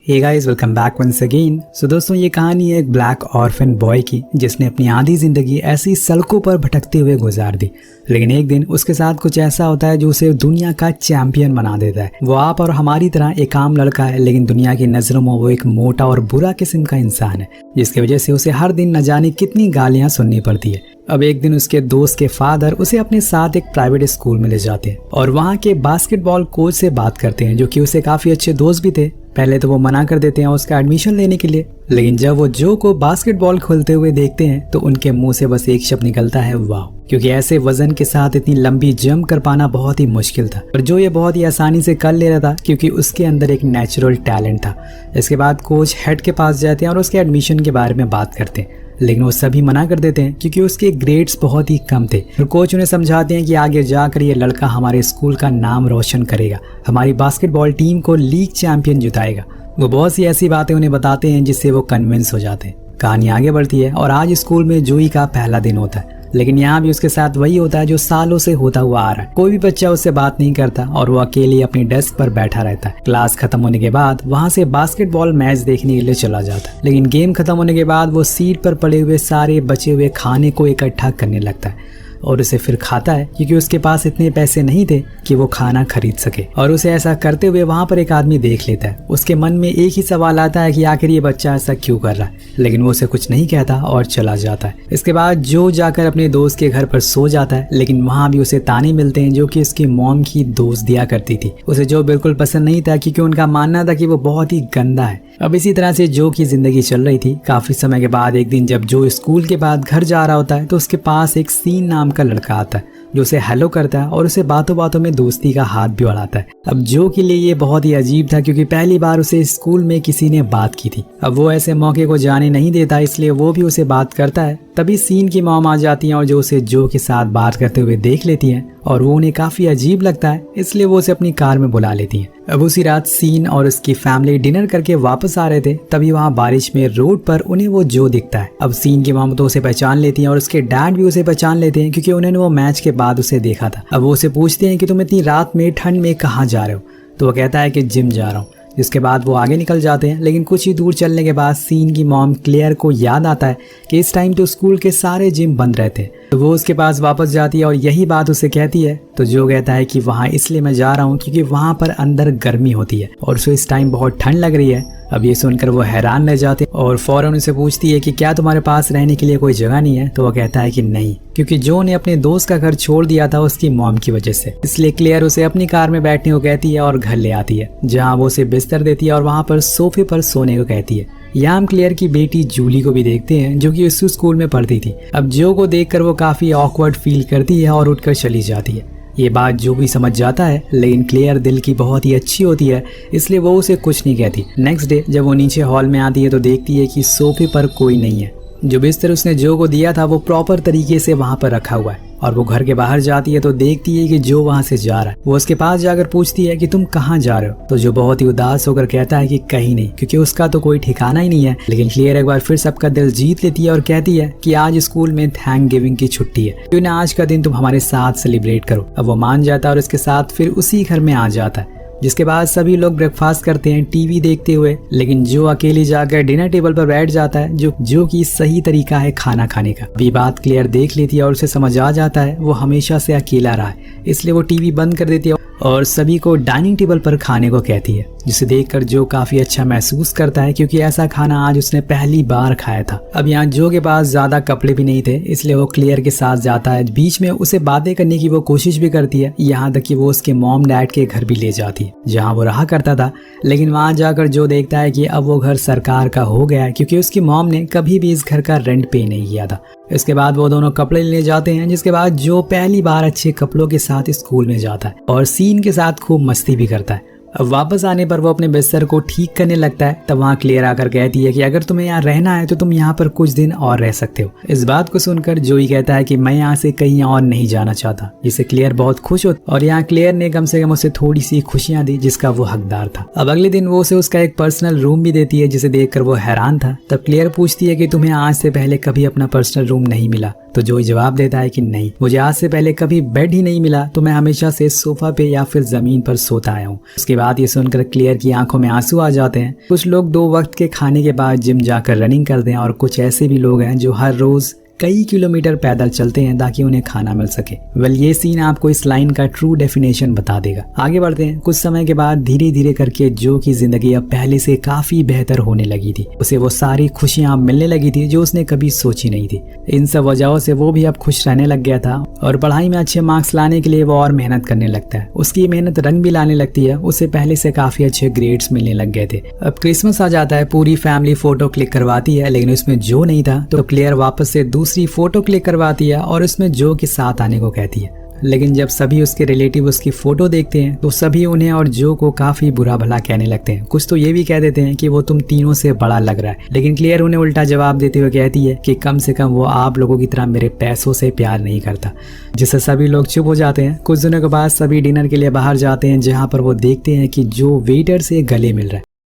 हे guys, welcome back once again. So दोस्तों, ये कहानी है एक ब्लैक ऑर्फन बॉय की जिसने अपनी आधी जिंदगी ऐसी सड़कों पर भटकते हुए गुजार दी। लेकिन एक दिन उसके साथ कुछ ऐसा होता है जो उसे दुनिया का चैंपियन बना देता है। वो आप और हमारी तरह एक आम लड़का है, लेकिन दुनिया की नजरों में वो एक मोटा और बुरा किस्म का इंसान है, जिसकी वजह से उसे हर दिन न जाने कितनी गालियां सुननी पड़ती है। अब एक दिन उसके दोस्त के फादर उसे अपने साथ एक प्राइवेट स्कूल में ले जाते हैं और वहाँ के बास्केटबॉल कोच से बात करते हैं, जो कि उसे काफी अच्छे दोस्त भी थे। पहले तो वो मना कर देते हैं उसका एडमिशन लेने के लिए, लेकिन जब वो जो को बास्केटबॉल खेलते हुए देखते हैं तो उनके मुंह से बस एक शब्द निकलता है, वाह। क्योंकि ऐसे वजन के साथ इतनी लंबी जंप कर पाना बहुत ही मुश्किल था, और जो ये बहुत ही आसानी से कर ले रहा था क्योंकि उसके अंदर एक नेचुरल टैलेंट था। इसके बाद कोच हेड के पास जाते हैं और उसके एडमिशन के बारे में बात करते हैं, लेकिन वो सभी मना कर देते हैं क्योंकि उसके ग्रेड्स बहुत ही कम थे। और कोच उन्हें समझाते हैं कि आगे जाकर ये लड़का हमारे स्कूल का नाम रोशन करेगा, हमारी बास्केटबॉल टीम को लीग चैंपियन जिताएगा। वो बहुत सी ऐसी बातें उन्हें बताते हैं जिससे वो कन्विंस हो जाते हैं। कहानी आगे बढ़ती है और आज स्कूल में जोई का पहला दिन होता है, लेकिन यहाँ भी उसके साथ वही होता है जो सालों से होता हुआ आ रहा है। कोई भी बच्चा उससे बात नहीं करता और वो अकेले अपनी डेस्क पर बैठा रहता है। क्लास खत्म होने के बाद वहाँ से बास्केटबॉल मैच देखने के लिए चला जाता है, लेकिन गेम खत्म होने के बाद वो सीट पर पड़े हुए सारे बचे हुए खाने को इकट्ठा करने लगता है और उसे फिर खाता है, क्योंकि उसके पास इतने पैसे नहीं थे कि वो खाना खरीद सके। और उसे ऐसा करते हुए वहाँ पर एक आदमी देख लेता है। उसके मन में एक ही सवाल आता है कि आखिर ये बच्चा ऐसा क्यों कर रहा है, लेकिन वो उसे कुछ नहीं कहता और चला जाता है। इसके बाद जो जाकर अपने दोस्त के घर पर सो जाता है, लेकिन वहाँ भी उसे ताने मिलते हैं जो कि उसकी मॉम की दोस्त दिया करती थी। उसे जो बिल्कुल पसंद नहीं था, क्योंकि उनका मानना था कि वो बहुत ही गंदा है। अब इसी तरह से जो की जिंदगी चल रही थी। काफी समय के बाद एक दिन जब जो स्कूल के बाद घर जा रहा होता है तो उसके पास एक सीन नाम का लड़का आता है जो उसे हेलो करता है और उसे बातों बातों में दोस्ती का हाथ भी बढ़ाता है। अब जो के लिए ये बहुत ही अजीब था, क्योंकि पहली बार उसे स्कूल में किसी ने बात की थी। अब वो ऐसे मौके को जाने नहीं देता, इसलिए वो भी उसे बात करता है। तभी सीन की मॉम आ जाती है और जो उसे जो के साथ बात करते हुए देख लेती है और वो उन्हें काफी अजीब लगता है, इसलिए वो उसे अपनी कार में बुला लेती है। अब उसी रात सीन और उसकी फैमिली डिनर करके वापस आ रहे थे, तभी वहाँ बारिश में रोड पर उन्हें वो जो दिखता है। अब सीन की मॉम तो उसे पहचान लेती है और उसके डैड भी उसे पहचान लेते हैं, क्योंकि उन्होंने वो मैच के बाद उसे देखा था। अब वो उसे पूछते हैं कि तुम इतनी रात में ठंड में कहाँ जा रहे हो, तो वो कहता है कि जिम जा रहा हूँ। जिसके बाद वो आगे निकल जाते हैं, लेकिन कुछ ही दूर चलने के बाद सीन की मॉम क्लेयर को याद आता है कि इस टाइम तो स्कूल के सारे जिम बंद रहते हैं। तो वो उसके पास वापस जाती है और यही बात उसे कहती है। तो जो कहता है कि वहाँ इसलिए मैं जा रहा हूँ क्योंकि वहाँ पर अंदर गर्मी होती है और उसे इस टाइम बहुत ठंड लग रही है। अब ये सुनकर वो हैरान रह जाते और फौरन उसे पूछती है कि क्या तुम्हारे पास रहने के लिए कोई जगह नहीं है। तो वो कहता है कि नहीं, क्योंकि जो ने अपने दोस्त का घर छोड़ दिया था उसकी मॉम की वजह से। इसलिए क्लेयर उसे अपनी कार में बैठने को कहती है और घर ले आती है, जहाँ वो उसे बिस्तर देती है और वहाँ पर सोफे पर सोने को कहती है। यहाँ हम क्लेयर की बेटी जूली को भी देखते हैं, जो कि उस स्कूल में पढ़ती थी। अब जो को देखकर वो काफी ऑकवर्ड फील करती है और उठकर चली जाती है। ये बात जो भी समझ जाता है, लेकिन क्लेयर दिल की बहुत ही अच्छी होती है, इसलिए वो उसे कुछ नहीं कहती। नेक्स्ट डे जब वो नीचे हॉल में आती है तो देखती है कि सोफे पर कोई नहीं है। जो बिस्तर उसने जो को दिया था वो प्रॉपर तरीके से वहाँ पर रखा हुआ है। और वो घर के बाहर जाती है तो देखती है कि जो वहाँ से जा रहा है। वो उसके पास जाकर पूछती है कि तुम कहाँ जा रहे हो, तो जो बहुत ही उदास होकर कहता है कि कहीं नहीं, क्योंकि उसका तो कोई ठिकाना ही नहीं है। लेकिन क्लियर एक बार फिर सबका दिल जीत लेती है और कहती है कि आज स्कूल में थैंक गिविंग की छुट्टी है, क्यों ना आज का दिन तुम हमारे साथ सेलिब्रेट करो। अब वो मान जाता है और उसके साथ फिर उसी घर में आ जाता है। जिसके बाद सभी लोग ब्रेकफास्ट करते हैं टीवी देखते हुए, लेकिन जो अकेले जाकर डिनर टेबल पर बैठ जाता है, जो कि सही तरीका है खाना खाने का। ये बात क्लियर देख लेती है और उसे समझ आ जाता है वो हमेशा से अकेला रहा है, इसलिए वो टीवी बंद कर देती है और सभी को डाइनिंग टेबल पर खाने को कहती है, जिसे देखकर जो काफी अच्छा महसूस करता है, क्योंकि ऐसा खाना आज उसने पहली बार खाया था। अब यहाँ जो के पास ज्यादा कपड़े भी नहीं थे, इसलिए वो क्लियर के साथ जाता है। बीच में उसे बातें करने की वो कोशिश भी करती है, यहाँ तक कि वो उसके मॉम डैड के घर भी ले जाती है जहाँ वो रहा करता था। लेकिन वहाँ जाकर जो देखता है कि अब वो घर सरकार का हो गया है, क्योंकि उसकी मॉम ने कभी भी इस घर का रेंट पे नहीं किया था। इसके बाद वो दोनों कपड़े लेने जाते हैं, जिसके बाद जो पहली बार अच्छे कपड़ों के साथ स्कूल में जाता है और सीन के साथ खूब मस्ती भी करता है। अब वापस आने पर वो अपने बिस्तर को ठीक करने लगता है, तब वहाँ क्लियर आकर कहती है कि अगर तुम्हें यहाँ रहना है तो तुम यहाँ पर कुछ दिन और रह सकते हो। इस बात को सुनकर जोई कहता है कि मैं यहाँ से कहीं और नहीं जाना चाहता, जिससे क्लियर बहुत खुश होता और यहाँ क्लियर ने कम से कम उसे थोड़ी सी खुशियाँ दी जिसका वो हकदार था। अब अगले दिन वो उसे उसका एक पर्सनल रूम भी देती है, जिसे देखकर वो हैरान था। तब क्लियर पूछती है कि तुम्हें आज से पहले कभी अपना पर्सनल रूम नहीं मिला, तो जोई जवाब देता है कि नहीं, मुझे आज से पहले कभी बेड ही नहीं मिला, तो मैं हमेशा से सोफा पे या फिर जमीन पर सोता आया हूँ। उसके बाद बात ये सुनकर क्लेयर की आंखों में आंसू आ जाते हैं। कुछ लोग 2 वक्त के खाने के बाद जिम जाकर रनिंग करते हैं और कुछ ऐसे भी लोग हैं जो हर रोज कई किलोमीटर पैदल चलते हैं ताकि उन्हें खाना मिल सके। ये सीन आपको इस लाइन का ट्रू डेफिनेशन बता देगा। आगे बढ़ते हैं। कुछ समय के बाद धीरे धीरे करके जो की जिंदगी अब पहले से काफी बेहतर होने लगी थी। उसे वो सारी खुशियां मिलने लगी थी जो उसने कभी सोची नहीं थी। इन सब वजहों से वो भी अब खुश रहने लग गया था और पढ़ाई में अच्छे मार्क्स लाने के लिए वो और मेहनत करने लगता है। उसकी मेहनत रंग भी लाने लगती है। उसे पहले से काफी अच्छे ग्रेड्स मिलने लग गए थे। अब क्रिसमस आ जाता है। पूरी फैमिली फोटो क्लिक करवाती है, लेकिन उसमें जो नहीं था तो क्लेयर वापस से दूसरी फोटो क्लिक करवाती है और उसमें जो के साथ आने को कहती है। लेकिन जब सभी उसके रिलेटिव उसकी फोटो देखते हैं तो सभी उन्हें और जो को काफी बुरा भला कहने लगते हैं। कुछ तो ये भी कह देते हैं कि वो तुम तीनों से बड़ा लग रहा है। लेकिन क्लियर उन्हें उल्टा जवाब देते हुए कहती है कि कम से कम वो आप लोगों की तरह मेरे पैसों से प्यार नहीं करता। जिससे सभी लोग चुप हो जाते हैं। कुछ दिनों के बाद सभी डिनर के लिए बाहर जाते हैं, जहाँ पर वो देखते हैं कि जो वेटर से गले मिल रहा है